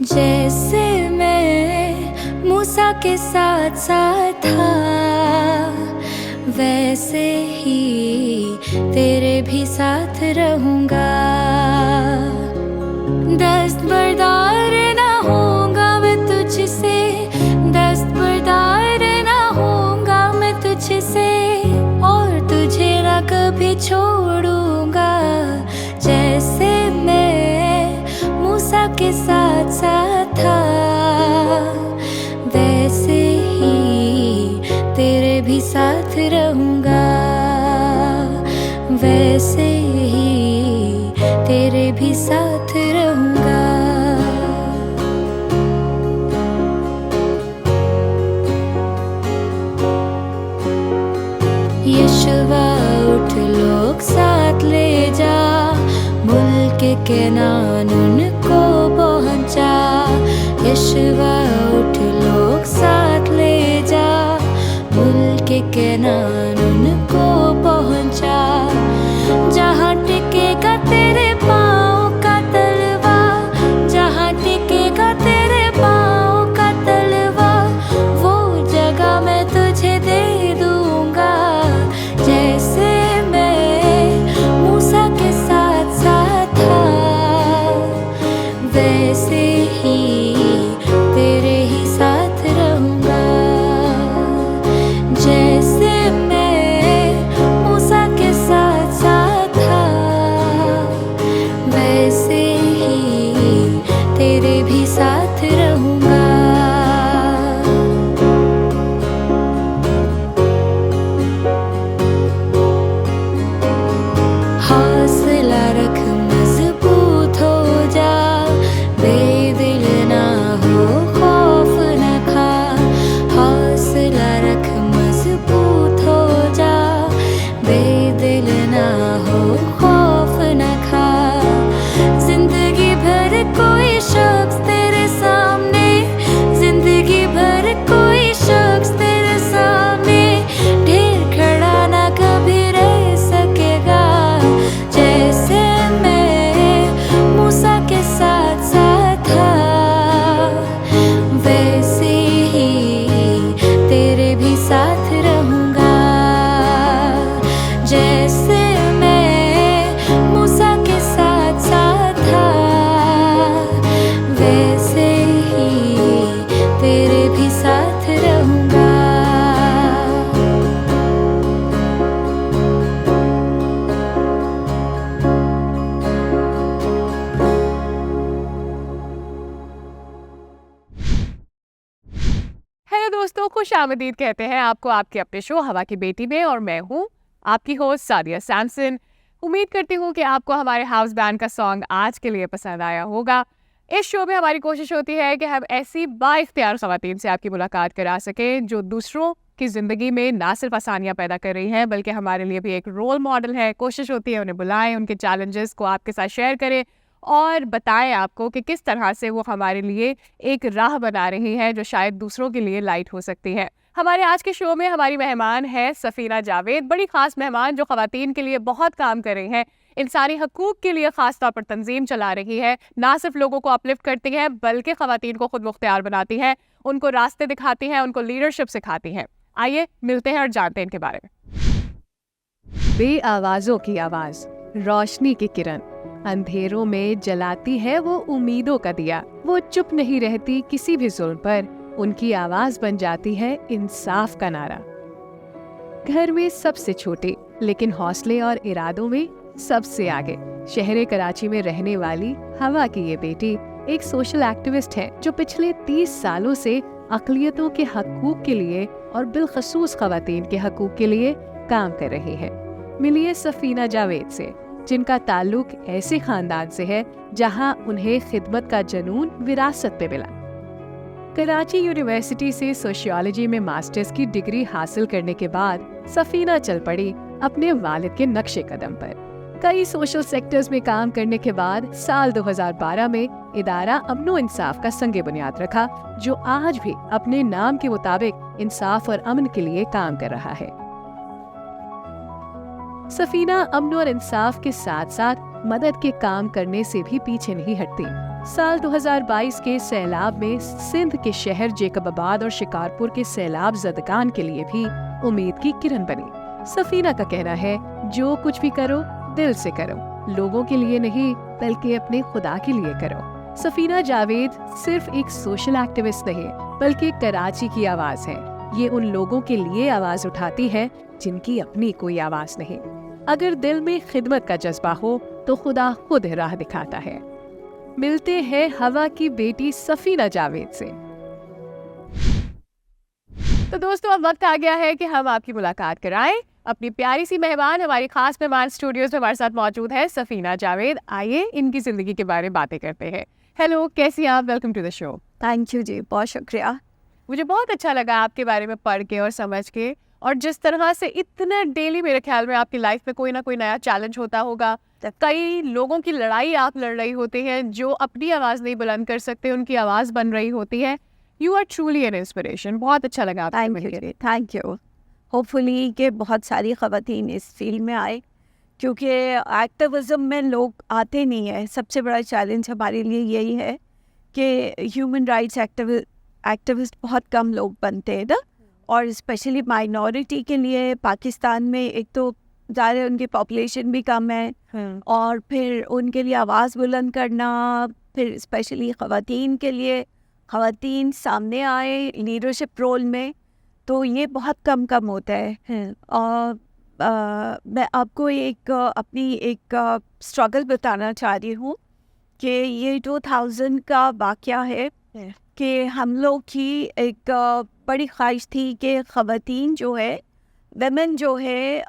जैसे मैं मूसा के साथ साथ था, वैसे ही तेरे भी साथ रहूंगा। दस्तबरदार ना होऊंगा मैं तुझसे, दस्तबरदार ना होऊंगा मैं तुझसे, और तुझे ना कभी छोड़ूंगा। जैसे मैं मूसा के साथ साथ था, वैसे ही तेरे भी साथ रहूंगा। वैसे ही तेरे भी साथ रहूंगा। यशवा उठ लोग साथ ले जा, मुल्क केनान उनको पहुंचा। यशवा उठ लोग साथ ले जा, मुल्क केनान उनको पहुंचा। जहाँ टिकेगा तेरे पाँव का तलवा, जहाँ टिकेगा तेरे पाँव का तलवा, वो जगह मैं तुझे दे दूंगा। जैसे मैं मूसा के साथ साथ था, वैसे ही तेरे ही साथ रहूंगा। जैसे मैं मूसा के साथ साथ था, वैसे ही तेरे भी साथ रहूंगा। हौसला रख मजबूत हो जा, बेदिल ना हो खौफ न खा। हौसला रख मजबूत हो जा, बेदिल ना हो खौफ न खा। जिंदगी भर कोई शख्स तेरे सामने, जिंदगी भर कोई शख्स तेरे सामने ढेर खड़ा ना कभी रह सकेगा। जैसे मैं मूसा के साथ साथ था, वैसे ही तेरे भी साथ रहूंगा। जैसे मैं मूसा के साथ साथ था, वैसे ही तेरे भी साथ रहूंगा। हेलो दोस्तों, खुश आमदीद कहते हैं आपको आपके अपने शो हवा की बेटी में, और मैं हूँ आपकी होस्ट सादिया सैमसन। उम्मीद करती हूँ कि आपको हमारे हाउस बैंड का सॉन्ग आज के लिए पसंद आया होगा। इस शो में हमारी कोशिश होती है कि हम ऐसी बाइख्तियार ख़वातीन से आपकी मुलाकात करा सकें जो दूसरों की ज़िंदगी में ना सिर्फ आसानियाँ पैदा कर रही हैं, बल्कि हमारे लिए भी एक रोल मॉडल है। कोशिश होती है उन्हें बुलाएं, उनके चैलेंजेस को आपके साथ शेयर करें और बताएं आपको कि किस तरह से वो हमारे लिए एक राह बना रही है जो शायद दूसरों के लिए लाइट हो सकती है। हमारे आज के शो में हमारी मेहमान है सफीना जावेद, बड़ी खास मेहमान जो ख़वातीन के लिए बहुत काम कर रही हैं, इंसानी हकूक़ के लिए ख़ास तौर पर तंजीम चला रही है। ना सिर्फ लोगों को अपलिफ्ट करती है बल्कि ख़वातीन को खुद मुख्तियार बनाती है, उनको रास्ते दिखाती हैं, उनको लीडरशिप सिखाती हैं। आइए मिलते हैं और जानते हैं इनके बारे में। बे आवाज़ों की आवाज़, रोशनी की किरण, अंधेरों में जलाती है वो उम्मीदों का दिया। वो चुप नहीं रहती किसी भी जुल्म पर, उनकी आवाज बन जाती है इंसाफ का नारा। घर में सबसे छोटे लेकिन हौसले और इरादों में सबसे आगे, शहर कराची में रहने वाली हवा की ये बेटी एक सोशल एक्टिविस्ट है जो पिछले 30 सालों से अक़लियतों के हकूक़ के लिए और बिलखसूस ख़वातीन के हकूक़ के लिए काम कर रही है। मिलिए सफीना जावेद से, जिनका ताल्लुक ऐसे खानदान से है जहां उन्हें खिदमत का जुनून विरासत पे मिला। कराची यूनिवर्सिटी से सोशियोलॉजी में मास्टर्स की डिग्री हासिल करने के बाद सफीना चल पड़ी अपने वालिद के नक्शे कदम पर। कई सोशल सेक्टर्स में काम करने के बाद साल 2012 में इदारा अमनो इंसाफ का संगे बुनियाद रखा, जो आज भी अपने नाम के मुताबिक इंसाफ और अमन के लिए काम कर रहा है। सफीना अमन और इंसाफ के साथ साथ मदद के काम करने से भी पीछे नहीं हटती। साल 2022 के सैलाब में सिंध के शहर जेकबाबाद और शिकारपुर के सैलाब ज़दगान के लिए भी उम्मीद की किरण बनी। सफीना का कहना है, जो कुछ भी करो दिल से करो, लोगों के लिए नहीं बल्कि अपने खुदा के लिए करो। सफीना जावेद सिर्फ एक सोशल एक्टिविस्ट नहीं बल्कि कराची की आवाज है। ये उन लोगों के लिए आवाज उठाती है जिनकी अपनी कोई आवाज नहीं। अगर दिल में खिदमत का जज्बा हो तो खुदा खुद राह दिखाता है। मिलते हैं हवा की बेटी सफीना जावेद से। तो दोस्तों, अब वक्त आ गया है कि हम आपकी मुलाकात कराएं। अपनी प्यारी सी मेहमान, हमारी खास मेहमान स्टूडियोज में हमारे साथ मौजूद है सफीना जावेद। आइए इनकी जिंदगी के बारे में बातें करते हैं। हेलो, कैसी हैं आप? Welcome to the show. Thank you जी, बहुत शुक्रिया। मुझे बहुत अच्छा लगा आपके बारे में पढ़ के और समझ के, और जिस तरह से इतना डेली मेरे ख्याल में आपकी लाइफ में कोई ना कोई नया चैलेंज होता होगा। कई लोगों की लड़ाई आप लड़ रही होती हैं जो अपनी आवाज़ नहीं बुलंद कर सकते, उनकी आवाज़ बन रही होती है। You are truly an inspiration. बहुत अच्छा लगा आपसे थैंक यू मिलके। जी, थैंक यू। होपफुली कि बहुत सारी ख़वातीन इस फील्ड में आए, क्योंकि एक्टिविज़म में लोग आते नहीं हैं। सबसे बड़ा चैलेंज हमारे लिए यही है कि ह्यूमन राइट्स एक्टिविस्ट बहुत कम लोग बनते हैं ना, और स्पेशली माइनॉरिटी के लिए पाकिस्तान में एक तो ज़्यादा उनकी पॉपुलेशन भी कम है, और फिर उनके लिए आवाज़ बुलंद करना, फिर स्पेशली ख़वातीन के लिए ख़वातीन सामने आए लीडरशिप रोल में, तो ये बहुत कम होता है। और मैं आपको अपनी एक स्ट्रगल बताना चाह रही हूँ कि ये 2000 का वाक़या है कि हम लोग की एक बड़ी ख्वाहिश थी कि ख़वातीन जो है, वेमेन जो है,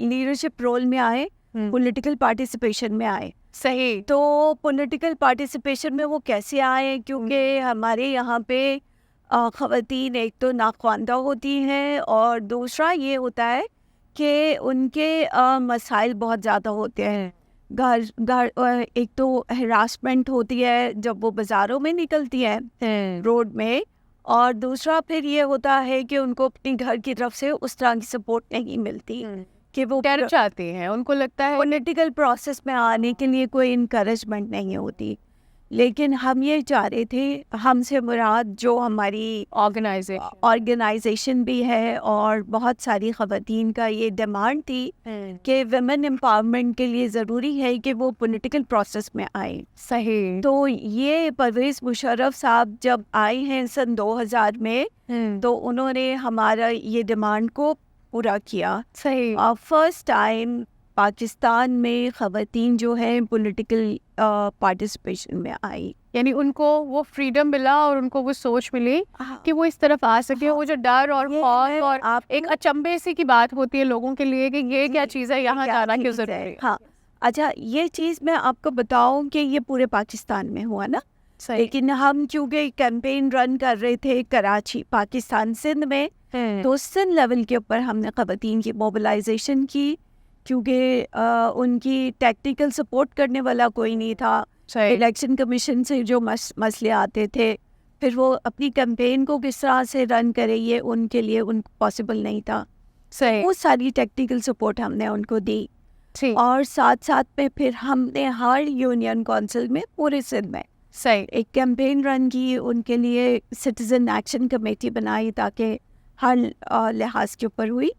लीडरशिप रोल में आए, पॉलिटिकल पार्टिसिपेशन में आए। सही। तो पॉलिटिकल पार्टिसिपेशन में वो कैसे आए, क्योंकि हमारे यहाँ पे ख़वातीन एक तो नाख्वानदा होती हैं, और दूसरा ये होता है कि उनके मसाइल बहुत ज़्यादा होते हैं। घर एक तो हरासमेंट होती है जब वो बाज़ारों में निकलती है रोड में, और दूसरा फिर ये होता है कि उनको अपनी घर की तरफ से उस तरह की सपोर्ट नहीं मिलती कि वो डर जाते हैं। उनको लगता है पॉलिटिकल प्रोसेस में आने के लिए कोई इनकरेजमेंट नहीं होती। लेकिन हम ये चाह रहे थे, हमसे मुराद जो हमारी ऑर्गेनाइजेशन भी है और बहुत सारी ख़वातीन का ये डिमांड थी कि वुमेन एम्पावरमेंट के लिए ज़रूरी है कि वो पॉलिटिकल प्रोसेस में आए। सही। तो ये परवेज़ मुशर्रफ साहब जब आए हैं सन 2000 में, तो उन्होंने हमारा ये डिमांड को पूरा किया। सही। फर्स्ट टाइम पाकिस्तान में ख़वातीन जो है पॉलिटिकल पार्टिसिपेशन में आई, यानी उनको वो फ्रीडम मिला और उनको वो सोच मिली कि वो इस तरफ आ सके। वो जो डर और खौफ और एक अचंभे सी की बात होती है लोगों के लिए कि ये क्या चीज़ है, यहाँ जाना क्यों ज़रूरी है। हाँ, अच्छा, ये चीज़ मैं आपको बताऊं कि ये पूरे पाकिस्तान में हुआ ना। लेकिन हम क्योंकि कैंपेन रन कर रहे थे कराची, पाकिस्तान, सिंध में, तो सिंध लेवल के ऊपर हमने ख़वातीन की मोबिलाइजेशन की, क्योंकि उनकी टेक्निकल सपोर्ट करने वाला कोई नहीं था। इलेक्शन कमीशन से जो मसले आते थे, फिर वो अपनी कैंपेन को किस तरह से रन करे, ये उनके लिए पॉसिबल नहीं था। सही। वो सारी टेक्निकल सपोर्ट हमने उनको दी, और साथ साथ में फिर हमने हर यूनियन काउंसिल में पूरे सिंध में सही एक कैंपेन रन की, उनके लिए सिटीजन एक्शन कमेटी बनाई ताकि हर लिहाज के ऊपर हुई।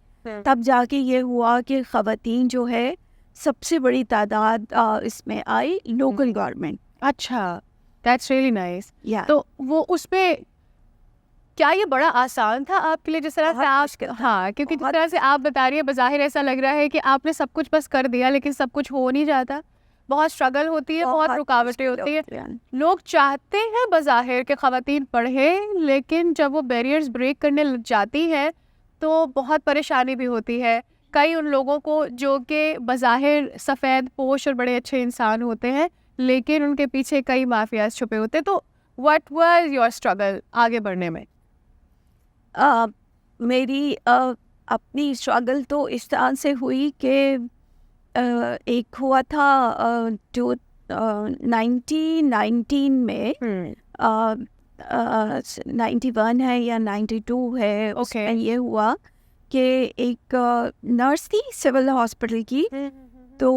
तब जाके ये हुआ कि ख़वातीन जो है सबसे बड़ी तादाद इसमें आई, लोकल गवर्नमेंट। अच्छा, दैट्स रियली नाइस। या तो वो उसमें क्या ये बड़ा आसान था आपके लिए, जिस तरह से आप, हाँ, क्योंकि जिस तरह से आप बता रही है, बज़ाहिर ऐसा लग रहा है कि आपने सब कुछ बस कर दिया, लेकिन सब कुछ हो नहीं जाता। बहुत स्ट्रगल होती है, बहुत रुकावटें होती है। लोग चाहते हैं बज़ाहिर के ख़वातीन पढ़ें, लेकिन जब वो बैरियर्स ब्रेक करने लग जाती हैं तो बहुत परेशानी भी होती है। कई उन लोगों को जो कि बज़ाहिर सफ़ेद पोश और बड़े अच्छे इंसान होते हैं, लेकिन उनके पीछे कई माफियाज छुपे होते हैं। तो व्हाट वाज योर स्ट्रगल आगे बढ़ने में? मेरी अपनी स्ट्रगल तो इस तरह से हुई कि एक हुआ था जो 1919 में 91 है या 92 है, उसमें ये हुआ कि एक नर्स थी सिविल हॉस्पिटल की, तो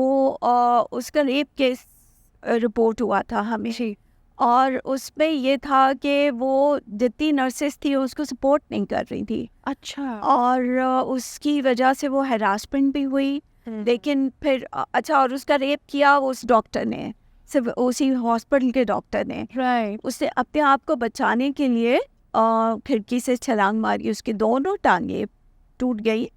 उसका रेप केस रिपोर्ट हुआ था हमें, और उसमें ये था कि वो जितनी नर्सेस थी उसको सपोर्ट नहीं कर रही थी, अच्छा। और उसकी वजह से वो हरासमेंट भी हुई। लेकिन फिर अच्छा, और उसका रेप किया उस डॉक्टर ने, सिर्फ उसी हॉस्पिटल के डॉक्टर ने। राइट। उसने अपने आप को बचाने के लिए खिड़की से छलांग मारी, उसकी दोनों टांगे टूट गई।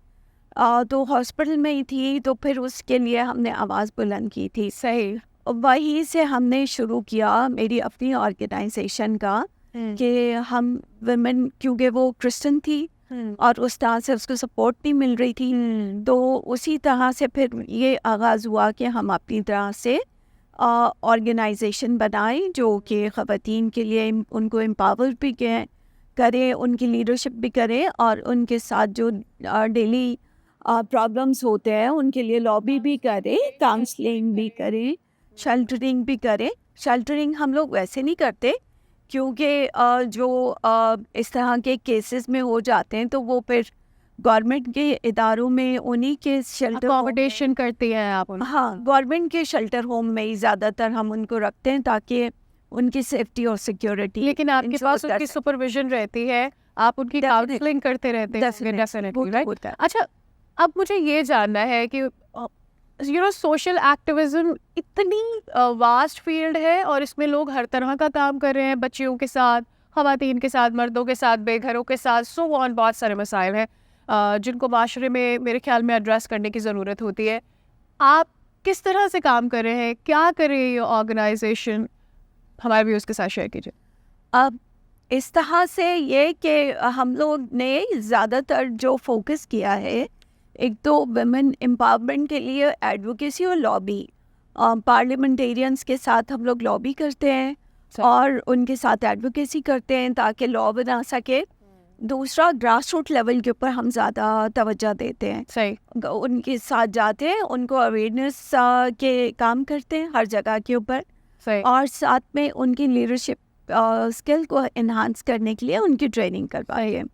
तो हॉस्पिटल में ही थी, तो फिर उसके लिए हमने आवाज़ बुलंद की थी। सही। वहीं से हमने शुरू किया मेरी अपनी ऑर्गेनाइजेशन का कि हम वुमेन, क्योंकि वो क्रिश्चियन थी और उस तरह से उसको सपोर्ट नहीं मिल रही थी, तो उसी तरह से फिर ये आगाज़ हुआ कि हम अपनी तरह से ऑर्गेनाइजेशन बनाएं जो कि ख़वातीन के लिए उनको एम्पावर भी करें, उनकी लीडरशिप भी करें, और उनके साथ जो डेली प्रॉब्लम्स होते हैं उनके लिए लॉबी भी करें, काउंसलिंग भी करें, शेल्टरिंग भी करें। शेल्टरिंग हम लोग वैसे नहीं करते क्योंकि जो इस तरह के केसेस में हो जाते हैं तो वो फिर गवर्नमेंट के इदारों में उन्हीं के शेल्टर अकोमोडेशन करती हैं आप उन। हाँ, गवर्नमेंट के शेल्टर होम में ही ज़्यादातर हम उनको रखते हैं ताकि उनकी सेफ्टी और सिक्योरिटी। लेकिन आपके पास उनकी सुपरविजन रहती है, आप उनकी Definitely. काउंसलिंग करते रहते हैं। Definitely, right. होता है। अच्छा, अब मुझे ये जानना है कि सोशल एक्टिविज्म इतनी वास्ट फील्ड है और इसमें लोग हर तरह का काम कर रहे हैं, बच्चियों के साथ, ख़वातीन के साथ, मर्दों के साथ, बेघरों के साथ, सो ऑन। बहुत सारे मसाइल हैं जिनको माशरे में मेरे ख्याल में एड्रेस करने की ज़रूरत होती है। आप किस तरह से काम कर रहे हैं, क्या कर रही है ये ऑर्गेनाइजेशन, हमारे भी उसके साथ शेयर कीजिए। अब इस तरह से ये कि हम लोग ने ज़्यादातर जो फोकस किया है, एक तो वुमेन एम्पावरमेंट के लिए एडवोकेसी और लॉबी, पार्लियामेंटेरियंस के साथ हम लोग लॉबी करते हैं और उनके साथ एडवोकेसी करते हैं ताकि लॉ बना सके। दूसरा, ग्रास रूट लेवल के ऊपर हम ज़्यादा तवज्जो देते हैं, सही। उनके साथ जाते हैं, उनको अवेयरनेस के काम करते हैं हर जगह के ऊपर, सही। और साथ में उनकी लीडरशिप स्किल को इन्हांस करने के लिए उनकी ट्रेनिंग करवाई है।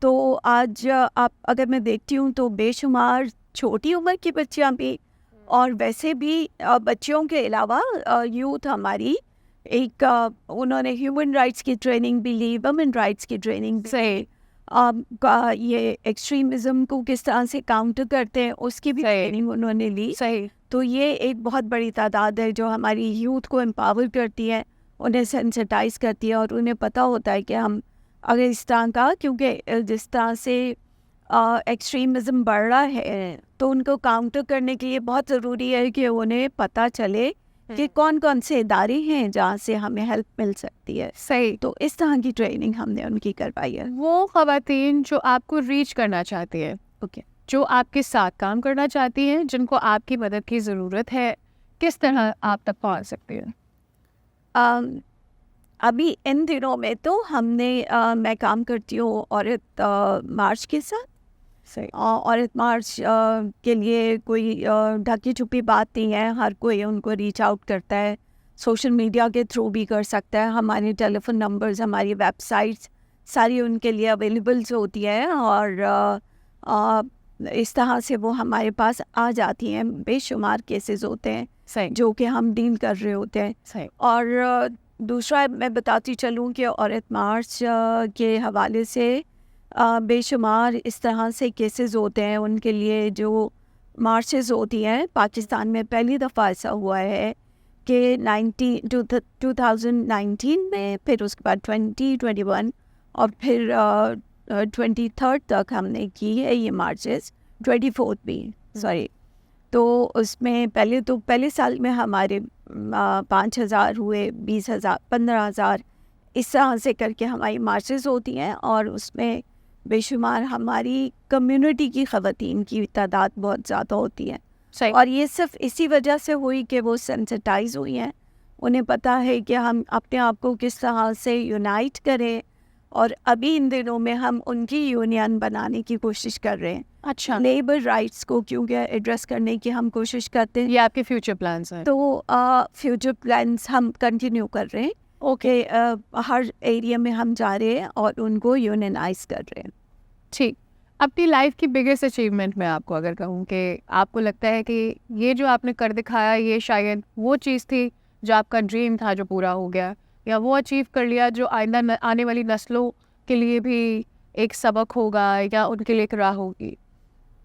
तो आज आप अगर मैं देखती हूँ तो बेशुमार छोटी उम्र की बच्चियाँ भी और वैसे भी बच्चियों के अलावा यूथ हमारी एक उन्होंने ह्यूमन राइट्स की ट्रेनिंग भी ली, वुमेन राइट्स की ट्रेनिंग भी ली, ये एक्सट्रीमिज़म को किस तरह से काउंटर करते हैं उसकी भी ट्रेनिंग उन्होंने ली। सही। तो ये एक बहुत बड़ी तादाद है जो हमारी यूथ को एम्पावर करती है, उन्हें सेंसिटाइज करती है, और उन्हें पता होता है कि हम अगर इस तरह का, क्योंकि जिस तरह से एक्सट्रीमिज़म बढ़ रहा है तो उनको काउंटर करने के लिए बहुत ज़रूरी है कि उन्हें पता चले कि कौन कौन से इदारे हैं जहाँ से हमें हेल्प मिल सकती है। सही। तो इस तरह की ट्रेनिंग हमने उनकी करवाई है। वो ख़वातीन जो आपको रीच करना चाहती है, जो आपके साथ काम करना चाहती हैं, जिनको आपकी मदद की ज़रूरत है, किस तरह आप तक पहुंच सकती हैं? अभी इन दिनों में तो हमने मैं काम करती हूँ औरत मार्च के साथ। सही। औरत मार्च के लिए कोई ढकी छुपी बात नहीं है, हर कोई उनको रीच आउट करता है, सोशल मीडिया के थ्रू भी कर सकता है। हमारे टेलीफोन नंबर्स, हमारी वेबसाइट्स सारी उनके लिए अवेलेबल्स होती है, और इस तरह से वो हमारे पास आ जाती हैं। बेशुमार केसेस होते हैं सही। जो कि हम डील कर रहे होते हैं। सही। और दूसरा मैं बताती चलूँ कि औरत मार्च के हवाले से बेशुमार इस तरह से केसेस होते हैं उनके लिए जो मार्चेस होती हैं। पाकिस्तान में पहली दफ़ा ऐसा हुआ है कि 2019 में, फिर उसके बाद 2021 और फिर 23rd तक हमने की है ये मार्चेस, 24th भी, सॉरी। तो उसमें पहले साल में हमारे 5,000 हुए, 20,000, 15,000, इस तरह से करके हमारी मार्चेस होती हैं, और उसमें बेशुमार हमारी कम्युनिटी की ख़वातीन की तादाद बहुत ज़्यादा होती है। सही। और ये सिर्फ इसी वजह से हुई कि वो सेंसिटाइज हुई हैं, उन्हें पता है कि हम अपने आप को किस तरह से यूनाइट करें, और अभी इन दिनों में हम उनकी यूनियन बनाने की कोशिश कर रहे हैं। अच्छा। लेबर राइट्स को क्योंकि एड्रेस करने की हम कोशिश करते हैं। ये आपके फ्यूचर प्लान्स हैं? तो फ्यूचर प्लान्स हम कंटिन्यू कर रहे हैं। ओके। हर एरिया में हम जा रहे हैं और उनको यूनियनाइज कर रहे हैं। ठीक। अपनी लाइफ की बिगेस्ट अचीवमेंट मैं आपको अगर कहूँ कि आपको लगता है कि ये जो आपने कर दिखाया, ये शायद वो चीज़ थी जो आपका ड्रीम था जो पूरा हो गया, या वो अचीव कर लिया जो आइंदा आने वाली नस्लों के लिए भी एक सबक होगा या उनके लिए एक राह होगी?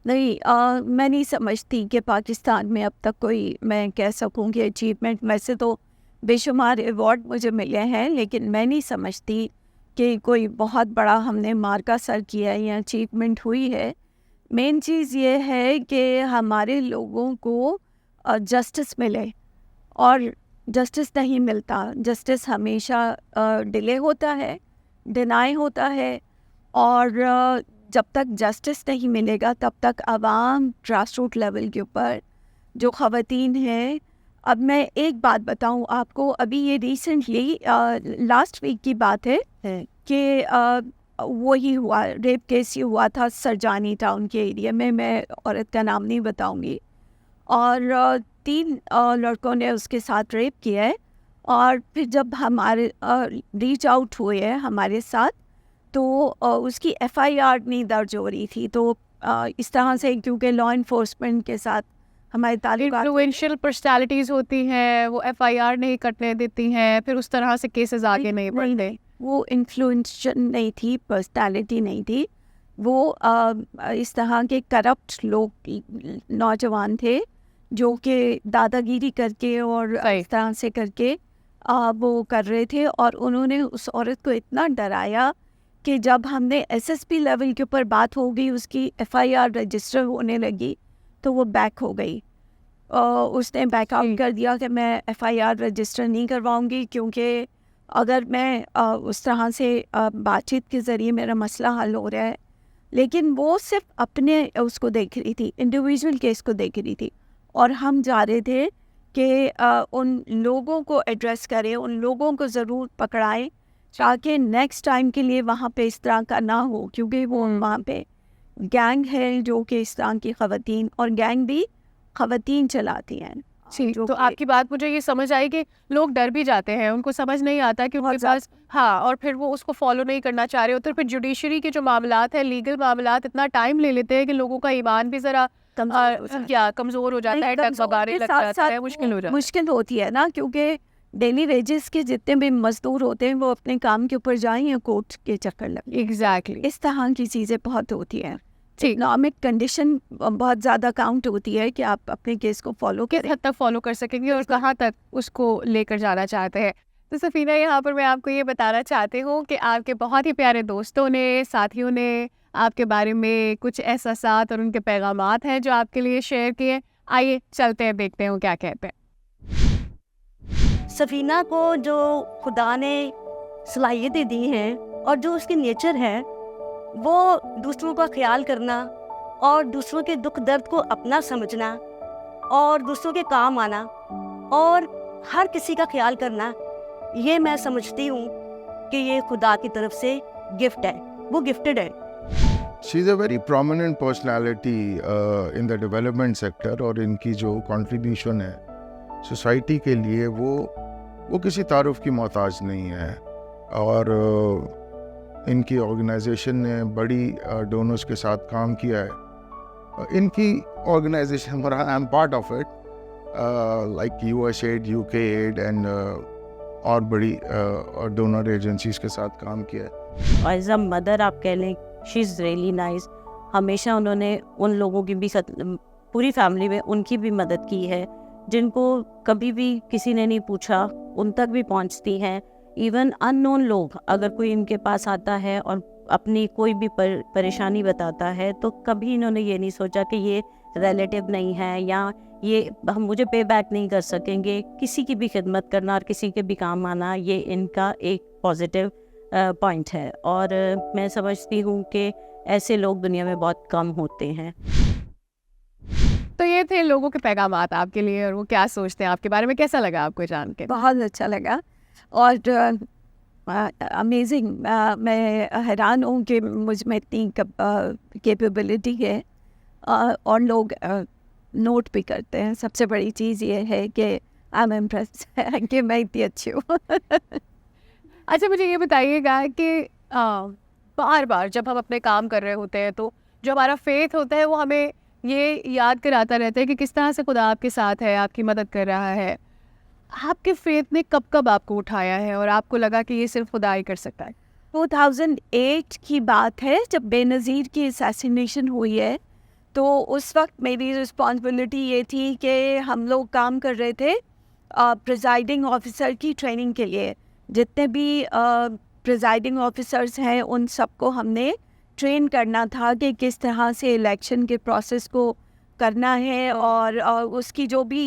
नहीं, मैं नहीं समझती कि पाकिस्तान में अब तक कोई, मैं कह सकूं कि अचीवमेंट, वैसे तो बेशुमार अवार्ड मुझे मिले हैं, लेकिन मैं नहीं समझती कि कोई बहुत बड़ा हमने मार्का सर किया है या अचीवमेंट हुई है। मेन चीज़ ये है कि हमारे लोगों को जस्टिस मिले, और जस्टिस नहीं मिलता। जस्टिस हमेशा डिले होता है, डिनाई होता है, और जब तक जस्टिस नहीं मिलेगा तब तक आवाम ग्रास रूट लेवल के ऊपर जो ख़वातीन हैं। अब मैं एक बात बताऊं आपको, अभी ये रिसेंटली लास्ट वीक की बात है कि वही हुआ, रेप केस ही हुआ था सरजानी टाउन के एरिया में, मैं औरत का नाम नहीं बताऊंगी, और 3 लड़कों ने उसके साथ रेप किया है। और फिर जब हमारे रीच आउट हुए हैं हमारे साथ, तो उसकी FIR नहीं दर्ज हो रही थी। तो इस तरह से, क्योंकि लॉ इन्फोर्समेंट के साथ हमारे ताल्लुकात, इन्फ्लुएंशियल पर्सनालिटीज़ होती हैं, वो FIR नहीं कटने देती हैं, फिर उस तरह से केसेस आगे नहीं बढ़ते। वो इन्फ्लुएंशियल नहीं थी, पर्सनालिटी नहीं थी, वो इस तरह के करप्ट लोग, नौजवान थे जो कि दादागिरी करके और सही। इस तरह से करके वो कर रहे थे। और उन्होंने उस औरत को इतना डराया कि जब हमने SSP लेवल के ऊपर बात हो गई, उसकी FIR रजिस्टर होने लगी, तो वो बैक हो गई। उसने बैकआउट कर दिया कि मैं FIR रजिस्टर नहीं करवाऊंगी, क्योंकि अगर मैं उस तरह से बातचीत के ज़रिए मेरा मसला हल हो रहा है। लेकिन वो सिर्फ अपने उसको देख रही थी, इंडिविजुअल केस को देख रही थी, और हम जा रहे थे कि उन लोगों को एड्रेस करें, उन लोगों को ज़रूर पकड़ाएं, ताकि नेक्स्ट टाइम के लिए वहाँ पे इस तरह का ना हो। क्योंकि वो वहाँ पे गैंग है जो कि इस तरह की ख़वातीन, और गैंग भी ख़वातीन चलाती हैं। जी, जो तो कि- आपकी बात मुझे ये समझ आई कि लोग डर भी जाते हैं, उनको समझ नहीं आता कि उनके बहुत पास, हाँ, और फिर वो उसको फॉलो नहीं करना चाह रहे होते। फिर जुडिशरी के जो मामलात हैं, लीगल मामलात इतना टाइम ले लेते हैं कि लोगों का ईमान भी ज़रा कमज़ोर हो जाता है, नहीं, टकबगाने लग साथ जाता है, साथ मुश्किल हो जाता है। मुश्किल होती है ना, क्योंकि डेली वेजेस के जितने भी मजदूर होते हैं वो अपने काम के ऊपर जाएं या कोर्ट के चक्कर लगे। एग्जैक्टली। इस तरह की चीज़ें बहुत होती हैं। ठीक। इकोनॉमिक कंडीशन बहुत ज़्यादा काउंट होती है कि आप अपने केस को फॉलो किस करें। हद तक फॉलो कर सकेंगे और कहाँ तक उसको लेकर जाना चाहते हैं। तो सफ़ीना, यहाँ पर मैं आपको ये बताना चाहती हूँ कि आपके बहुत ही प्यारे दोस्तों ने, साथियों ने आपके बारे में कुछ एहसासात और उनके पैगामात हैं जो आपके लिए शेयर किए। आइए चलते हैं, देखते हैं वो क्या कहते हैं। सफ़ीना को जो खुदा ने सलाहियतें दी हैं और जो उसकी नेचर है, वो दूसरों का ख्याल करना और दूसरों के दुख दर्द को अपना समझना और दूसरों के काम आना और हर किसी का ख्याल करना, ये मैं समझती हूँ कि ये खुदा की तरफ से गिफ्ट है, वो गिफ्टेड है। She is a very prominent personality in the development sector, और इनकी जो कंट्रीब्यूशन है सोसाइटी के लिए वो किसी तारुफ की मोहताज नहीं है। और इनकी ऑर्गेनाइजेशन ने बड़ी डोनर्स के साथ काम किया है। इनकी organisation, I am part of it, like USAID, UK-AID and और बड़ी डोनर एजेंसीज के साथ काम किया है। एज अ मदर आप कह लें, शी इज़ रियली नाइस। हमेशा उन्होंने उन लोगों की भी पूरी फैमिली में उनकी भी मदद की है जिनको कभी भी किसी ने नहीं पूछा, उन तक भी पहुंचती हैं। इवन अननोन लोग अगर कोई इनके पास आता है और अपनी कोई भी परेशानी बताता है, तो कभी इन्होंने ये नहीं सोचा कि ये रिलेटिव नहीं है या ये हम मुझे पे बैक नहीं कर सकेंगे। किसी की भी खिदमत करना और किसी के भी काम आना, ये इनका एक पॉजिटिव पॉइंट है। और मैं समझती हूँ कि ऐसे लोग दुनिया में बहुत कम होते हैं। तो ये थे लोगों के पैगामात आपके लिए, और वो क्या सोचते हैं आपके बारे में। कैसा लगा आपको जान के? बहुत अच्छा लगा और अमेजिंग। मैं हैरान हूँ कि मुझ में इतनी कैपेबिलिटी है, और लोग नोट भी करते हैं। सबसे बड़ी चीज़ ये है कि आई एम इम्प्रेस कि मैं इतनी अच्छी हूँ। अच्छा, मुझे ये बताइएगा कि बार बार जब हम अपने काम कर रहे होते हैं, तो जो हमारा फेथ होता है वो हमें ये याद कराता रहता है कि किस तरह से खुदा आपके साथ है, आपकी मदद कर रहा है। आपके फेथ ने कब कब आपको उठाया है और आपको लगा कि ये सिर्फ खुदा ही कर सकता है? 2008 की बात है जब बेनज़ीर की असैसिनेशन हुई है। तो उस वक्त मेरी रिस्पॉन्सिबिलिटी ये थी कि हम लोग काम कर रहे थे प्रिजाइडिंग ऑफिसर की ट्रेनिंग के लिए। जितने भी प्रिजाइडिंग ऑफिसर्स हैं उन सबको हमने ट्रेन करना था कि किस तरह से इलेक्शन के प्रोसेस को करना है और उसकी जो भी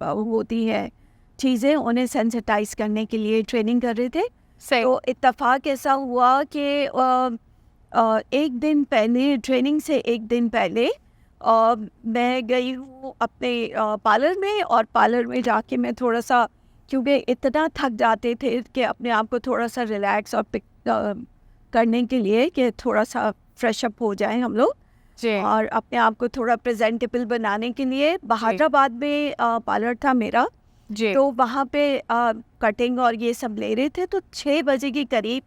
होती है चीज़ें उन्हें सेंसिटाइज करने के लिए ट्रेनिंग कर रहे थे। सही। तो इत्तेफाक ऐसा हुआ कि एक दिन पहले, ट्रेनिंग से एक दिन पहले मैं गई हूँ अपने पार्लर में, और पार्लर में जाके मैं थोड़ा सा, क्योंकि इतना थक जाते थे कि अपने आप को थोड़ा सा रिलैक्स और पिक करने के लिए कि थोड़ा सा फ्रेश अप हो जाए हम लोग, जी। और अपने आप को थोड़ा प्रेजेंटेबल बनाने के लिए बहादुराबाद में पार्लर था मेरा। जी। तो वहाँ पे कटिंग और ये सब ले रहे थे। तो 6 बजे के करीब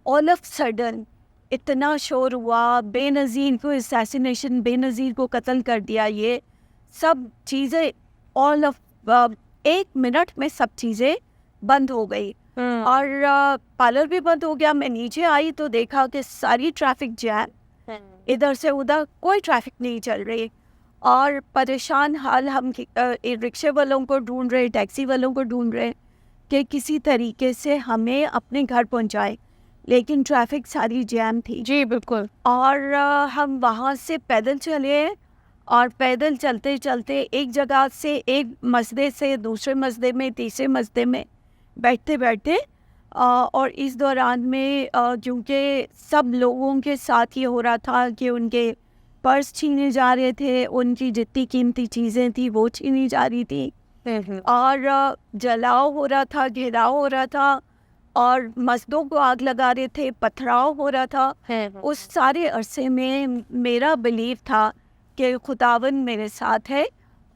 ऑल ऑफ सडन इतना शोर हुआ, बेनज़ीर को असैसिनेशन, बेनज़ीर को कत्ल कर दिया, ये सब चीज़ें ऑल ऑफ 1 मिनट में सब चीज़ें बंद हो गई और पार्लर भी बंद हो गया। मैं नीचे आई तो देखा कि सारी ट्रैफिक जैम, इधर से उधर कोई ट्रैफिक नहीं चल रही, और परेशान हाल हम रिक्शे वालों को ढूंढ रहे, टैक्सी वालों को ढूंढ रहे कि किसी तरीके से हमें अपने घर पहुंचाए, लेकिन ट्रैफिक सारी जैम थी। जी बिल्कुल। और हम वहाँ से पैदल चले, और पैदल चलते चलते एक जगह से, एक मसदे से दूसरे मसदे में, तीसरे मसदे में बैठते बैठते और इस दौरान में क्योंकि सब लोगों के साथ ये हो रहा था कि उनके पर्स छीने जा रहे थे, उनकी जितनी कीमती चीज़ें थी वो छीनी जा रही थी, और जलाव हो रहा था, घेराव हो रहा था, और मस्जिदों को आग लगा रहे थे, पथराव हो रहा था। उस सारे अरसे में मेरा बिलीव था कि खुदावन मेरे साथ है,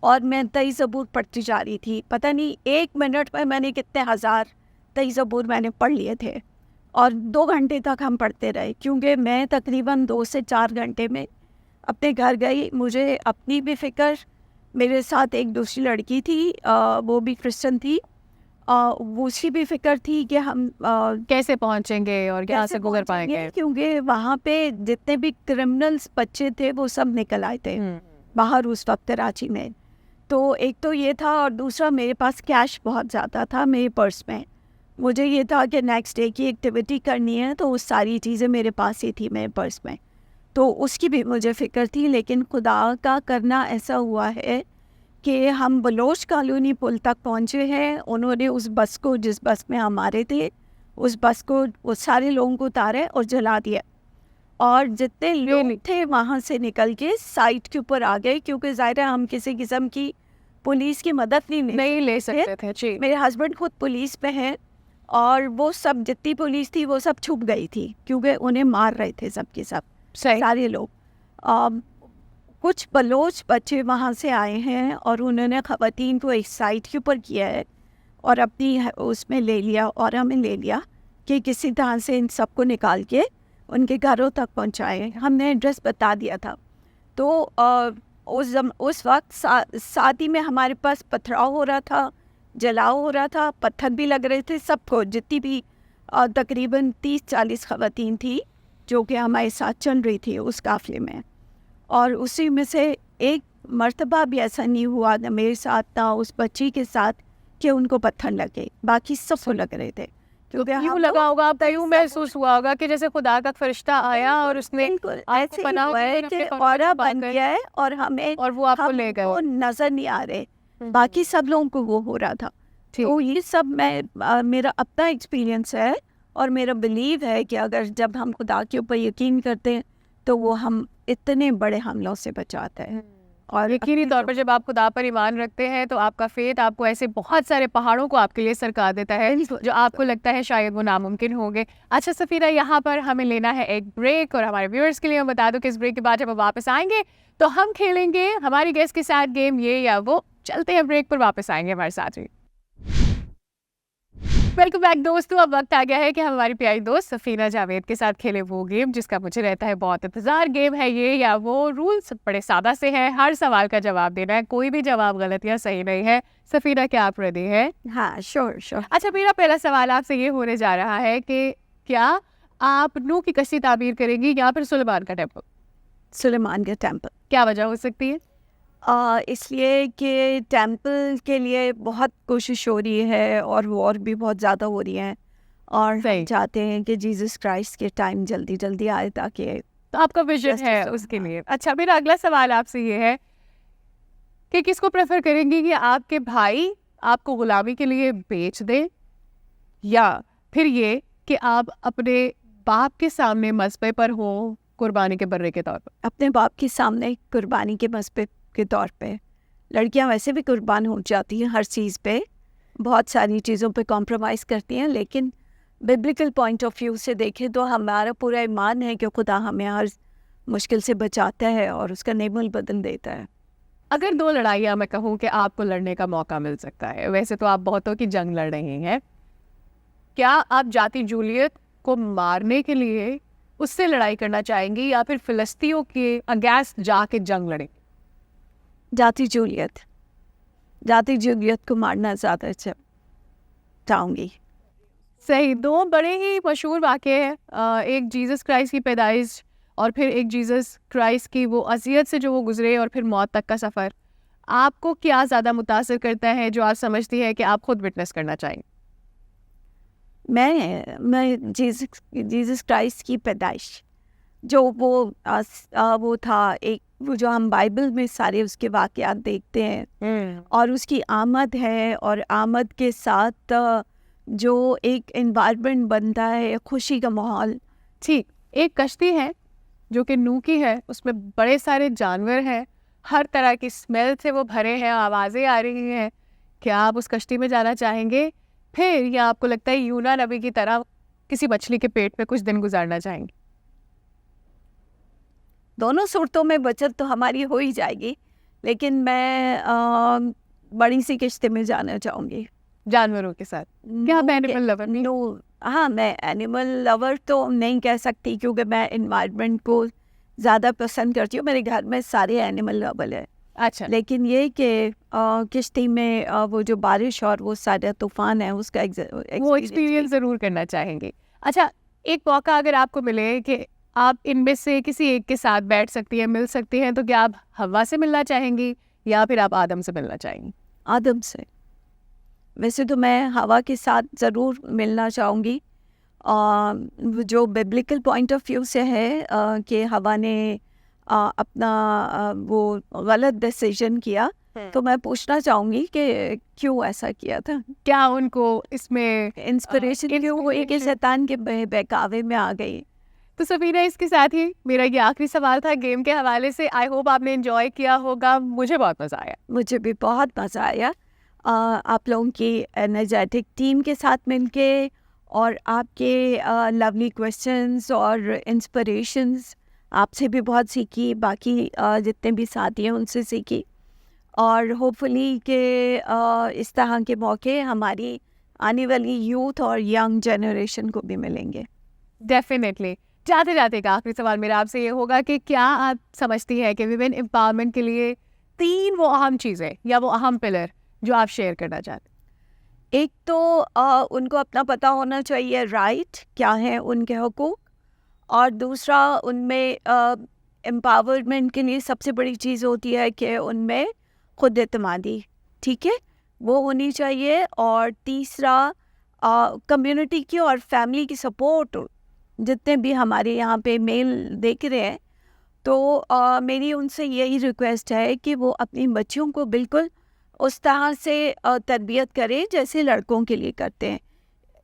और मैं तई ज़बूर पढ़ती जा रही थी। पता नहीं 1 मिनट में मैंने कितने हज़ार तई ज़बूर मैंने पढ़ लिए थे, और 2 घंटे तक हम पढ़ते रहे, क्योंकि मैं तकरीबन 2 से 4 घंटे में अपने घर गई। मुझे अपनी भी फ़िक्र, मेरे साथ एक दूसरी लड़की थी, वो भी क्रिश्चियन थी, उसकी भी फ़िक्र थी कि हम कैसे पहुंचेंगे और यहाँ से गुजर पाएंगे, क्योंकि वहाँ पे जितने भी क्रिमिनल्स बच्चे थे वो सब निकल आए थे बाहर उस वक्त कराची में। तो एक तो ये था, और दूसरा मेरे पास कैश बहुत ज़्यादा था मेरे पर्स में। मुझे ये था कि नेक्स्ट डे की एक्टिविटी करनी है, तो वो सारी चीज़ें मेरे पास ही थी मेरे पर्स में, तो उसकी भी मुझे फ़िक्र थी। लेकिन खुदा का करना ऐसा हुआ है कि हम बलोच कॉलोनी पुल तक पहुँचे हैं। उन्होंने उस बस को, जिस बस में हम आ रहे थे, उस बस को, वो सारे लोगों को उतारे और जला दिया, और जितने लोग थे वहाँ से निकल के साइट के ऊपर आ गए, क्योंकि ज़ाहिर है हम किसी किस्म की पुलिस की मदद नहीं ले सकते थे। जी। मेरे हस्बैंड खुद पुलिस में हैं, और वो सब जितनी पुलिस थी वो सब छुप गई थी, क्योंकि उन्हें मार रहे थे सब के सब, सारे लोग। कुछ बलोच बच्चे वहाँ से आए हैं, और उन्होंने ख़वातीन को एक साइट के ऊपर किया है और अपनी उसमें ले लिया, और हमें ले लिया कि किसी तरह से इन सबको निकाल के उनके घरों तक पहुँचाए। हमने एड्रेस बता दिया था। तो उस वक्त साथ ही में हमारे पास पथराव हो रहा था, जलाव हो रहा था, पत्थर भी लग रहे थे सबको, जितनी भी तकरीबन 30-40 ख़वातीन थी जो कि हमारे साथ चल रही थी उस काफ़िले में। और उसी में से एक मर्तबा भी ऐसा नहीं हुआ, न मेरे साथ ना उस बच्ची के साथ, कि उनको पत्थर लगे, बाकी सबको लग रहे थे। क्योंकि यूँ लगा होगा, आपको यूँ महसूस हुआ होगा कि जैसे खुदा का फरिश्ता आया और उसने ऐसे ही हुआ है कि औरा बन गया है, और हमें, और वो आपको ले गए, वो नज़र नहीं आ रहे, बाकी सब लोगों को वो हो रहा था। तो ये सब मेरा अपना एक्सपीरियंस है, और मेरा बिलीव है कि अगर जब हम खुदा के ऊपर यकीन करते हैं तो वो हम इतने बड़े हमलों से बचाता है। और यकीनी तौर पर जब आप खुदा पर ईमान रखते हैं तो आपका फेथ आपको ऐसे बहुत सारे पहाड़ों को आपके लिए सरका देता है जो आपको लगता है शायद वो नामुमकिन होंगे। अच्छा सफ़ीरा, यहाँ पर हमें लेना है एक ब्रेक, और हमारे व्यूअर्स के लिए मैं बता दूं कि इस ब्रेक के बाद जब हम वापस आएंगे तो हम खेलेंगे हमारी गेस्ट के साथ गेम ये या वो। चलते हैं ब्रेक पर, वापस आएंगे हमारे साथ ही। वेलकम बैक दोस्तों। अब वक्त आ गया है कि हम हमारी प्यारी दोस्त सफीना जावेद के साथ खेले वो गेम जिसका मुझे रहता है बहुत इंतजार। गेम है ये या वो। रूल्स बड़े सादा से है, हर सवाल का जवाब देना है, कोई भी जवाब गलत या सही नहीं है। सफीना, क्या आप रेडी है? हाँ, श्योर श्योर। अच्छा, मेरा पहला सवाल आपसे ये होने जा रहा है कि क्या आप नूह की कश्ती ताबीर करेंगी या फिर सुलेमान का टेम्पल? सुलेमान का टेम्पल। क्या वजह हो सकती है? इसलिए कि टेम्पल के लिए बहुत कोशिश हो रही है और वॉर भी बहुत ज़्यादा हो रही है और सही। हम चाहते हैं कि जीसस क्राइस्ट के टाइम जल्दी जल्दी आए ताकि तो आपका विजन Justice है हो, उसके हाँ। लिए। अच्छा, मेरा अगला सवाल आपसे ये है कि किसको प्रेफर करेंगी कि आपके भाई आपको गुलामी के लिए बेच दे या फिर ये कि आप अपने बाप के सामने मसबे पर हो कुर्बानी के बर्रे के तौर पर? अपने बाप के सामने कुर्बानी के मसबे के तौर पे। लड़कियां वैसे भी कुर्बान हो जाती हैं हर चीज़ पे, बहुत सारी चीज़ों पे कॉम्प्रोमाइज़ करती हैं, लेकिन बिब्लिकल पॉइंट ऑफ व्यू से देखें तो हमारा पूरा ईमान है कि खुदा हमें हर मुश्किल से बचाता है और उसका नेमल बदल देता है। अगर दो लड़ाइयाँ मैं कहूँ कि आपको लड़ने का मौका मिल सकता है, वैसे तो आप बहुतों की जंग लड़ रही हैं, क्या आप जाति जूलियत को मारने के लिए उससे लड़ाई करना चाहेंगी या फिर फिलिस्तीनियों के अगेंस्ट जाके जंग लड़ेंगी? जाति जूलियत को मारना ज़्यादा चाहूँगी। सही। दो बड़े ही मशहूर वाक़े हैं, एक जीसस क्राइस्ट की पैदाइश और फिर एक जीसस क्राइस्ट की वो अज़ियत से जो वो गुजरे और फिर मौत तक का सफ़र। आपको क्या ज़्यादा मुतासिर करता है जो आप समझती है कि आप खुद विटनेस करना चाहेंगे? मैं जीसस क्राइस्ट की पैदाइश जो वो था, एक वो जो हम बाइबल में सारे उसके वाक़यात देखते हैं और उसकी आमद है और आमद के साथ जो एक एनवायरनमेंट बनता है, खुशी का माहौल। ठीक, एक कश्ती है जो कि नूह की है, उसमें बड़े सारे जानवर हैं, हर तरह की स्मेल से वो भरे हैं, आवाज़ें आ रही हैं। क्या आप उस कश्ती में जाना चाहेंगे फिर, या आपको लगता है यूना नबी की तरह किसी मछली के पेट में कुछ दिन गुजारना चाहेंगे? दोनों सूरतों में बचत तो हमारी हो ही जाएगी, लेकिन मैं बड़ी सी किश्ती में जाना चाहूँगी जानवरों के साथ। क्या आप एनिमल लवर नहीं? हाँ, मैं एनिमल लवर तो नहीं कह सकती क्योंकि मैं इन्वायरमेंट को ज़्यादा पसंद करती हूँ। मेरे घर में सारे एनिमल लवर है, अच्छा, लेकिन ये कि किश्ती में वो जो बारिश और वो सारा तूफान है उसका वो एक्सपीरियंस ज़रूर करना चाहेंगे। अच्छा, एक मौका अगर आपको मिले कि आप इनमें से किसी एक के साथ बैठ सकती हैं, मिल सकती हैं, तो क्या आप हवा से मिलना चाहेंगी या फिर आप आदम से मिलना चाहेंगी? आदम से। वैसे तो मैं हवा के साथ ज़रूर मिलना चाहूँगी, जो बिब्लिकल पॉइंट ऑफ व्यू से है कि हवा ने अपना वो गलत डिसीजन किया, तो मैं पूछना चाहूँगी कि क्यों ऐसा किया था, क्या उनको इसमें इंस्पिरेशन क्यों हुई कि शैतान के बहकावे में आ गई। तो सफीना, इसके साथ ही मेरा ये आखिरी सवाल था गेम के हवाले से। आई होप आपने एंजॉय किया होगा, मुझे बहुत मज़ा आया। मुझे भी बहुत मज़ा आया आप लोगों की एनर्जेटिक टीम के साथ मिलके और आपके लवली क्वेश्चंस और इंस्पिरेशंस, आपसे भी बहुत सीखी, बाकी जितने भी साथी हैं उनसे सीखी, और होपफुली कि इस तरह के मौके हमारी आने वाली यूथ और यंग जनरेशन को भी मिलेंगे। डेफिनेटली। जाते जाते एक आखिरी सवाल मेरा आपसे ये होगा कि क्या आप समझती है कि विमेन एम्पावरमेंट के लिए 3 वो अहम चीज़ें या वो अहम पिलर जो आप शेयर करना चाहते हैं? एक तो उनको अपना पता होना चाहिए राइट क्या है, उनके हुकूक, और दूसरा उनमें एम्पावरमेंट के लिए सबसे बड़ी चीज़ होती है कि उनमें खुद एतमादी, ठीक है, वो होनी चाहिए, और तीसरा कम्युनिटी की और फैमिली की सपोर्ट। जितने भी हमारे यहाँ पे मेल देख रहे हैं, तो मेरी उनसे यही रिक्वेस्ट है कि वो अपनी बच्चियों को बिल्कुल उस तरह से तरबियत करें जैसे लड़कों के लिए करते हैं।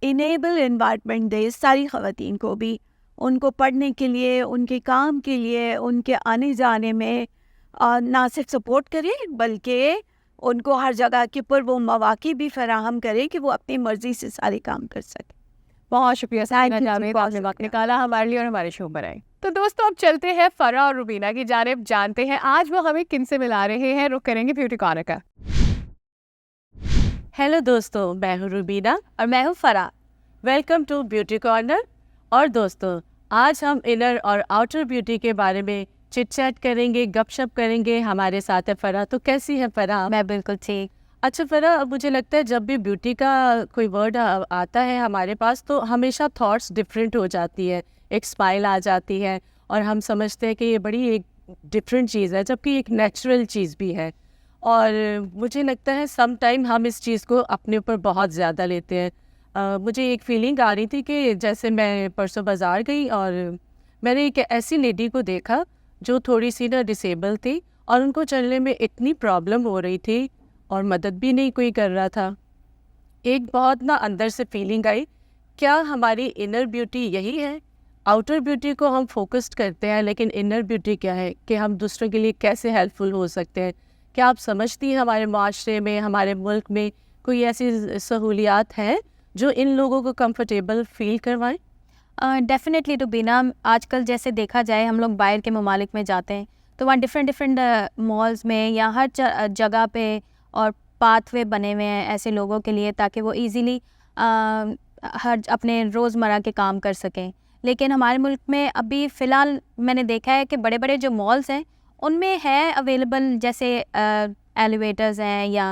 इनेबल एनवायरनमेंट दे सारी ख़वातीन को भी, उनको पढ़ने के लिए, उनके काम के लिए, उनके आने जाने में ना सिर्फ सपोर्ट करें बल्कि उनको हर जगह के ऊपर वो मौक़े भी फराहम करें कि वो अपनी मर्ज़ी से सारे काम कर सकें। बहुत शुक्रिया सफीना you, जावेद, बहुत आपने वक्त शुक्रिया। निकाला हमारे लिए और हमारे शो पर आए। तो दोस्तों, अब चलते हैं फरा और रुबीना की जानिब, जानते हैं आज वो हमें किन से मिला रहे हैं। रुक करेंगे ब्यूटी कॉर्नर का। हेलो दोस्तों, मैं हूँ रुबीना। और मैं हूँ Farah. Welcome to beauty corner. और दोस्तों, आज हम इनर और आउटर ब्यूटी के बारे में चिट चैट करेंगे, गपशप करेंगे। हमारे साथ है फरा। तो कैसी है फरा? मैं बिल्कुल ठीक। अच्छा फरा, अब मुझे लगता है जब भी ब्यूटी का कोई वर्ड आता है हमारे पास तो हमेशा थॉट्स डिफरेंट हो जाती है। एक स्माइल आ जाती है और हम समझते हैं कि ये बड़ी एक डिफरेंट चीज़ है, जबकि एक नेचुरल चीज़ भी है। और मुझे लगता है सम टाइम हम इस चीज़ को अपने ऊपर बहुत ज़्यादा लेते हैं। मुझे एक फीलिंग आ रही थी कि जैसे मैं परसों बाज़ार गई और मैंने एक ऐसी लेडी को देखा जो थोड़ी सी ना डिसेबल थी और उनको चलने में इतनी प्रॉब्लम हो रही थी और मदद भी नहीं कोई कर रहा था। एक बहुत ना अंदर से फीलिंग आई, क्या हमारी इनर ब्यूटी यही है? आउटर ब्यूटी को हम फोकस्ड करते हैं, लेकिन इनर ब्यूटी क्या है कि हम दूसरों के लिए कैसे हेल्पफुल हो सकते हैं? क्या आप समझती हैं हमारे माशरे में, हमारे मुल्क में कोई ऐसी सहूलियात हैं जो इन लोगों को कंफर्टेबल फील करवाएं? डेफिनेटली रुबीना, आजकल जैसे देखा जाए हम लोग बाहर के ममालिक में जाते हैं तो वहाँ डिफरेंट मॉल्स में या हर जगह पे और पाथवे बने हुए हैं ऐसे लोगों के लिए, ताकि वो इजीली हर अपने रोज़मर्रा के काम कर सकें। लेकिन हमारे मुल्क में अभी फ़िलहाल मैंने देखा है कि बड़े बड़े जो मॉल्स हैं उनमें है अवेलेबल, जैसे एलिवेटर्स हैं या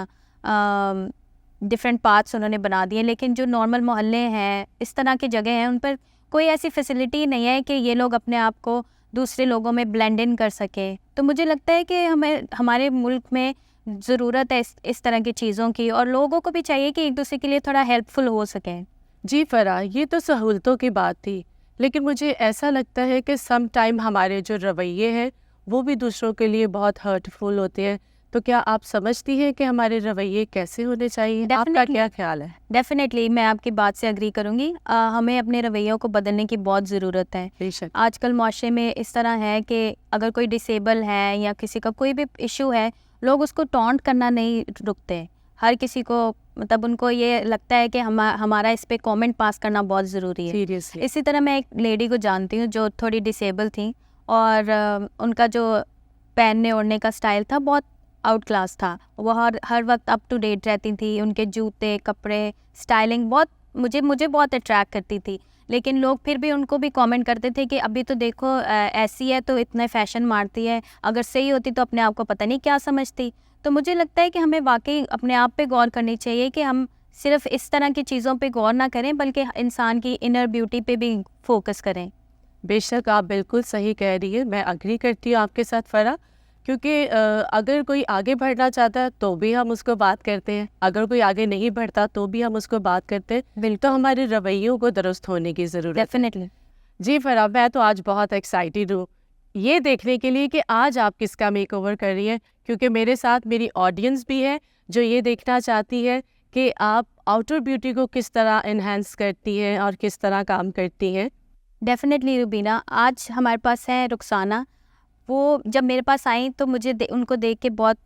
डिफरेंट पाथ्स उन्होंने बना दिए, लेकिन जो नॉर्मल मोहल्ले हैं, इस तरह की जगह हैं, उन पर कोई ऐसी फैसिलिटी नहीं है कि ये लोग अपने आप को दूसरे लोगों में ब्लेंड इन कर सके। तो मुझे लगता है कि हमें हमारे मुल्क में ज़रूरत है इस तरह की चीज़ों की, और लोगों को भी चाहिए कि एक दूसरे के लिए थोड़ा हेल्पफुल हो सकें। जी फरा, ये तो सहूलतों की बात थी, लेकिन मुझे ऐसा लगता है कि सम टाइम हमारे जो रवैये हैं वो भी दूसरों के लिए बहुत हर्टफुल होते हैं। तो क्या आप समझती हैं कि हमारे रवैये कैसे होने चाहिए? आपका क्या ख्याल है? डेफिनेटली मैं आपकी बात से अग्री करूँगी। हमें अपने रवैयों को बदलने की बहुत ज़रूरत है। बेशक। आजकल माशरे में इस तरह है कि अगर कोई डिसेबल है या किसी का कोई भी इशू है, लोग उसको टॉन्ट करना नहीं रुकते। हर किसी को मतलब उनको ये लगता है कि हमारा इस पे कमेंट पास करना बहुत ज़रूरी है। सीरियसली। इसी तरह मैं एक लेडी को जानती हूँ जो थोड़ी डिसेबल थी, और उनका जो पहनने ओढ़ने का स्टाइल था बहुत आउट क्लास था। वो हर वक्त अप टू डेट रहती थी। उनके जूते, कपड़े, स्टाइलिंग बहुत मुझे बहुत अट्रैक्ट करती थी। लेकिन लोग फिर भी उनको भी कमेंट करते थे कि अभी तो देखो ऐसी है तो इतने फैशन मारती है, अगर सही होती तो अपने आप को पता नहीं क्या समझती। तो मुझे लगता है कि हमें वाकई अपने आप पे गौर करनी चाहिए कि हम सिर्फ इस तरह की चीज़ों पे गौर ना करें, बल्कि इंसान की इनर ब्यूटी पे भी फोकस करें। बेशक आप बिल्कुल सही कह रही है। मैं अग्री करती हूँ आपके साथ फरा, क्योंकि अगर कोई आगे बढ़ना चाहता है तो भी हम उसको बात करते हैं, अगर कोई आगे नहीं बढ़ता तो भी हम उसको बात करते हैं। बिल्कुल। तो हमारे रवैयों को दुरुस्त होने की ज़रूरत है। डेफिनेटली। जी फरा, मैं तो आज बहुत एक्साइटेड हूँ ये देखने के लिए कि आज आप किसका मेकओवर कर रही हैं, क्योंकि मेरे साथ मेरी ऑडियंस भी है जो ये देखना चाहती है कि आप आउटर ब्यूटी को किस तरह इन्हेंस करती हैं और किस तरह काम करती हैं। डेफिनेटली रुबीना, आज हमारे पास है रुखसाना। वो जब मेरे पास आई तो मुझे उनको देख के बहुत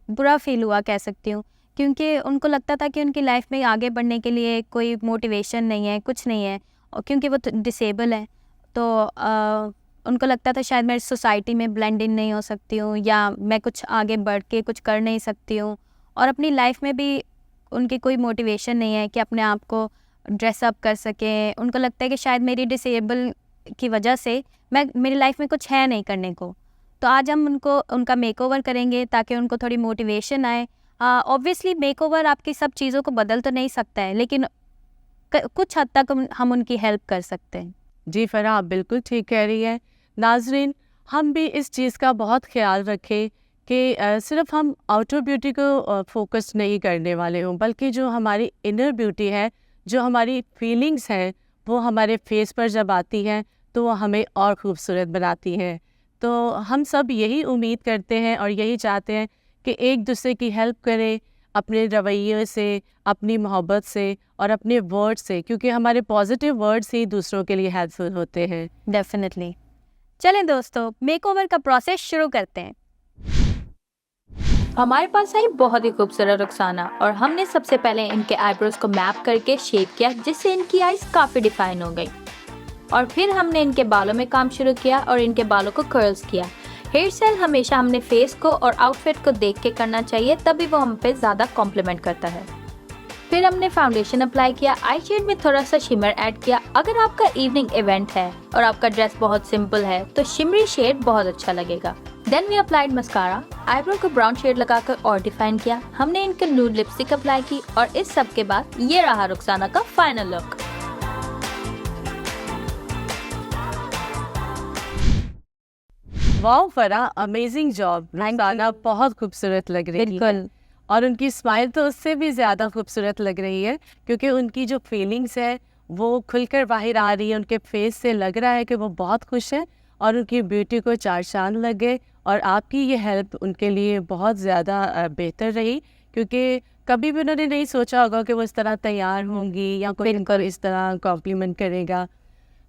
बुरा फील हुआ, कह सकती हूँ, क्योंकि उनको लगता था कि उनकी लाइफ में आगे बढ़ने के लिए कोई मोटिवेशन नहीं है, कुछ नहीं है, और क्योंकि वो डिसेबल है तो उनको लगता था शायद मैं सोसाइटी में ब्लेंड इन नहीं हो सकती हूँ, या मैं कुछ आगे बढ़ के कुछ कर नहीं सकती हूँ, और अपनी लाइफ में भी उनकी कोई मोटिवेशन नहीं है कि अपने आप को ड्रेसअप कर सकें। उनको लगता है कि शायद मेरी डिसेबल की वजह से मेरी लाइफ में कुछ है नहीं करने को। तो आज हम उनका मेकओवर करेंगे ताकि उनको थोड़ी मोटिवेशन आए। ऑब्वियसली मेकओवर आपकी सब चीज़ों को बदल तो नहीं सकता है, लेकिन कुछ हद तक हम उनकी हेल्प कर सकते हैं। जी फरा, आप बिल्कुल ठीक कह रही है। नाजरीन, हम भी इस चीज़ का बहुत ख्याल रखें कि सिर्फ हम आउटर ब्यूटी को फोकस नहीं करने वाले हों, बल्कि जो हमारी इनर ब्यूटी है, जो हमारी फीलिंग्स हैं, वो हमारे फेस पर जब आती हैं तो वो हमें और खूबसूरत बनाती हैं। तो हम सब यही उम्मीद करते हैं और यही चाहते हैं कि एक दूसरे की हेल्प करें अपने रवैये से, अपनी मोहब्बत से और अपने वर्ड से, क्योंकि हमारे पॉजिटिव वर्ड्स ही दूसरों के लिए हेल्पफुल होते हैं। डेफिनेटली। चलें दोस्तों, मेकओवर का प्रोसेस शुरू करते हैं। हमारे पास आई बहुत ही खूबसूरत रुखसाना, और हमने सबसे पहले इनके आईब्रोज को मैप करके शेप किया, जिससे इनकी आईज काफ़ी डिफाइन हो गई। और फिर हमने इनके बालों में काम शुरू किया और इनके बालों को कर्ल्स किया। हेयर स्टाइल हमेशा हमने फेस को और आउटफिट को देख के करना चाहिए, तभी वो हम पे ज़्यादा कॉम्प्लीमेंट करता है। फिर हमने फाउंडेशन अप्लाई किया, आई शेड में थोड़ा सा शिमर ऐड किया। अगर आपका इवनिंग इवेंट है और आपका ड्रेस बहुत सिंपल है तो शिमरी शेड बहुत अच्छा लगेगा। Then we applied mascara, eyebrow को ब्राउन शेड लगाकर और डिफाइन किया। हमने इनके न्यूड लिपस्टिक अप्लाई की और इस सब के बाद ये रहा रुखसाना का फाइनल लुक। वाओ फरा, अमेजिंग जॉब। रुखसाना बहुत खूबसूरत लग रही है बिल्कुल। और उनकी स्माइल तो उससे भी ज़्यादा खूबसूरत लग रही है, क्योंकि उनकी जो फीलिंग्स है वो खुलकर बाहर आ रही है। उनके फेस से लग रहा है कि वो बहुत खुश है और उनकी ब्यूटी को चार चांद लग गए। और आपकी ये हेल्प उनके लिए बहुत ज़्यादा बेहतर रही, क्योंकि कभी भी उन्होंने नहीं सोचा होगा कि वो इस तरह तैयार होंगी या कोई उनको इस तरह कॉम्प्लीमेंट करेगा।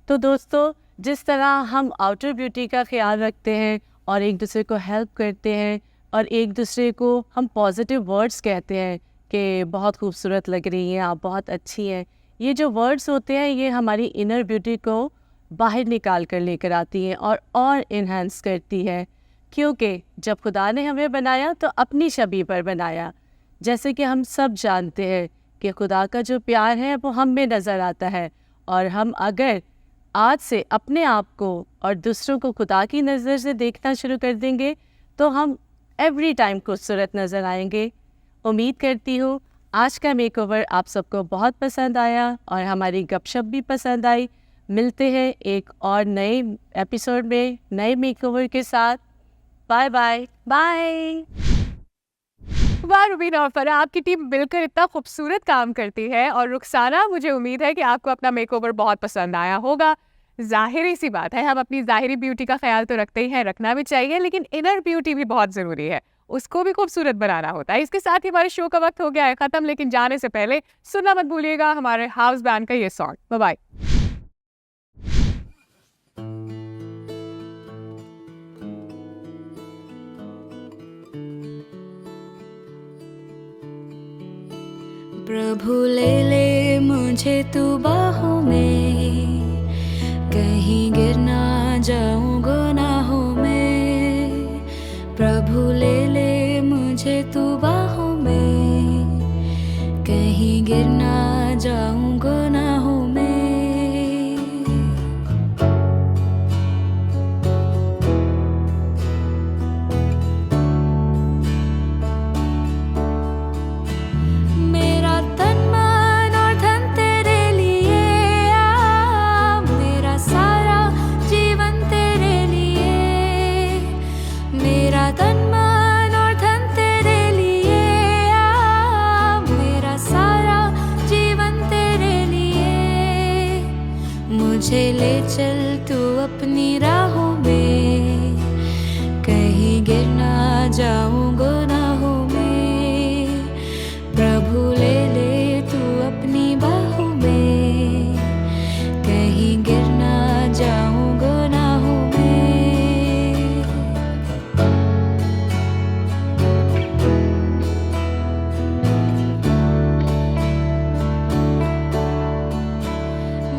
तो दोस्तों, जिस तरह हम आउटर ब्यूटी का ख्याल रखते हैं और एक दूसरे को हेल्प करते हैं और एक दूसरे को हम पॉजिटिव वर्ड्स कहते हैं कि बहुत खूबसूरत लग रही हैं, आप बहुत अच्छी हैं, ये जो वर्ड्स होते हैं ये हमारी इनर ब्यूटी को बाहर निकाल कर लेकर आती हैं और इन्हांस करती है। क्योंकि जब खुदा ने हमें बनाया तो अपनी छवि पर बनाया। जैसे कि हम सब जानते हैं कि खुदा का जो प्यार है वो हम में नज़र आता है, और हम अगर आज से अपने आप को और दूसरों को खुदा की नज़र से देखना शुरू कर देंगे तो हम एवरी टाइम खूबसूरत नज़र आएंगे। उम्मीद करती हूँ आज का मेकओवर आप सबको बहुत पसंद आया और हमारी गपशप भी पसंद आई। मिलते हैं एक और नए एपिसोड में नए मेकओवर के साथ। Bye bye bye. वाह रुबीना और फरा, आपकी टीम मिलकर इतना खूबसूरत काम करती है। और रुखसाना, मुझे उम्मीद है कि आपको अपना मेकओवर बहुत पसंद आया होगा। जाहिर सी बात है, हम अपनी ज़ाहिरी ब्यूटी का ख्याल तो रखते ही हैं, रखना भी चाहिए, लेकिन इनर ब्यूटी भी बहुत ज़रूरी है, उसको भी खूबसूरत बनाना होता है। इसके साथ ही हमारे शो का वक्त हो गया है ख़त्म, लेकिन जाने से पहले सुनना मत भूलिएगा हमारे हाउस बैंड का ये सॉन्ग। Bye bye. प्रभु ले ले मुझे तू बाहों में, कहीं गिर ना जाऊं गुनाहों में। प्रभु ले ले मुझे तू बाहों में, कहीं गिर ना जाऊं गुनाहों में। मेरा तन मन और धन तेरे लिए, मेरा सारा जीवन तेरे लिए। मेरा तन मन और धन तेरे लिए, मेरा सारा जीवन तेरे लिए। मुझे ले चल तू अपनी राहों में, कहीं गिर ना जाऊं गुनाहों में। प्रभु ले ले तू अपनी बाहों में, कहीं गिर ना जाऊं गुनाहों में।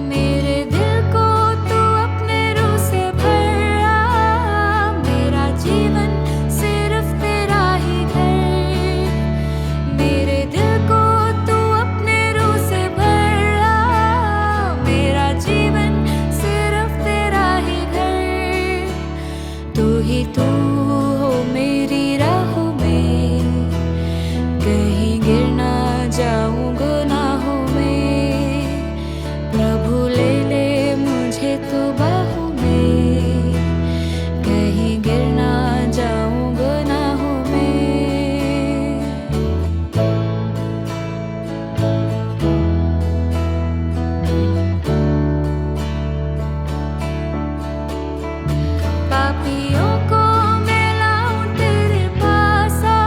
मेरे दिल को तू अपने रूह से भर आ, मेरा जीवन सिर्फ तेरा ही घर। मेरे दिल को तू अपने रूह से भर आ, मेरा जीवन सिर्फ तेरा ही घर। तू ही तू हो मेरी राहों में, कहीं गिर ना जाऊं गुनाहों में। प्रभु ले ले मुझे तू बाहों में, कहीं गिर ना जाऊं गुनाहों में। पापियों को मैं लाऊं तेरे पास आ,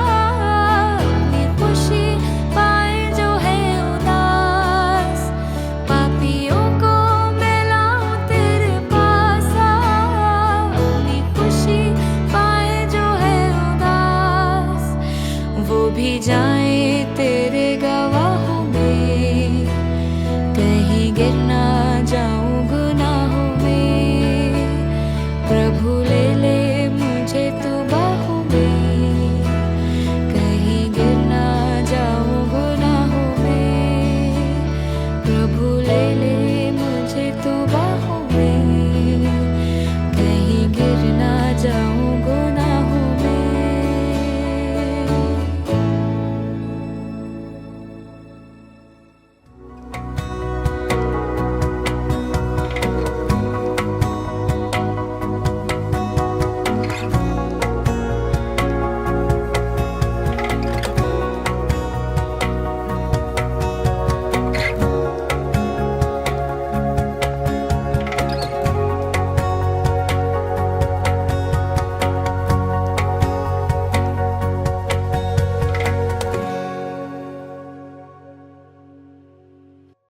अपनी खुशी पाए जो है उदास। पापियों को मैं लाऊं तेरे पास आ, अपनी खुशी पाए जो है उदास। वो भी जाए तेरे